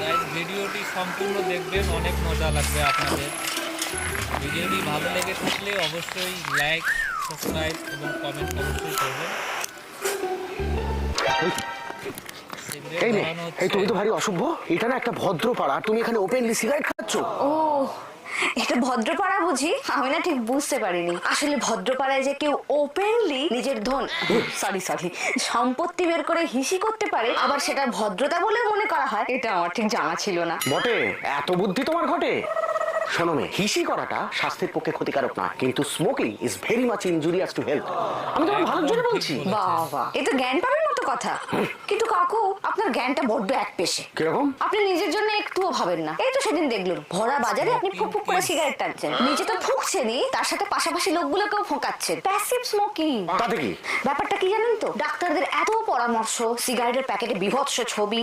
Guys ভিডিওটি সম্পূর্ণ দেখবেন, অনেক মজা লাগবে আপনাদের। ভিডিওটি ভালো লেগে থাকলে অবশ্যই লাইক, সাবস্ক্রাইব এবং কমেন্ট অবশ্যই করবেন। এই মেয়ে, এই তুমি তো ভারী অসভ্য। এটা না একটা ভদ্র পাড়া, তুমি এখানে ওপেনলি সিগারেট খাচ্ছ। ও, এটা ভদ্রপাড়া বুঝি? আমি না ঠিক বুঝতে পারিনি। আসলে ভদ্রপাড়ায় যে কেউ ওপেনলি নিজের ধন সরি সম্পত্তি বের করে হিসি করতে পারে, আবার সেটা ভদ্রতা বলে মনে করা হয়, এটা আমার ঠিক জানা ছিল না। বটে, এত বুদ্ধি তোমার ঘটে। শোনো মেয়ে, হিসি করাটা স্বাস্থ্যের পক্ষে ক্ষতিকারক না, কিন্তু smoking is very much injurious to health. আমি তোমার ভালোর জন্য বলছি। বাবা, এটা জ্ঞান পাবেন মতো কথা। কিন্তু কাকু, আপনার জ্ঞানটা বড্ড এক পেশে। কিরকম? আপনি নিজের জন্য একটুও ভাবেন না। এই তো সেদিন দেখলেন ভরা বাজারে আপনি ফুক ফুক করে সিগারেট টানছেন। নিজে তো ফুকছেনই, তার সাথে পাশাপাশি লোকগুলোকেও ফোঁকাচ্ছেন। Passive smoking. তাতে কি? ব্যাপারটা কি জানেন তো? ডাক্তারদের এত পরামর্শ, সিগারেটের প্যাকেটে বিভৎস ছবি,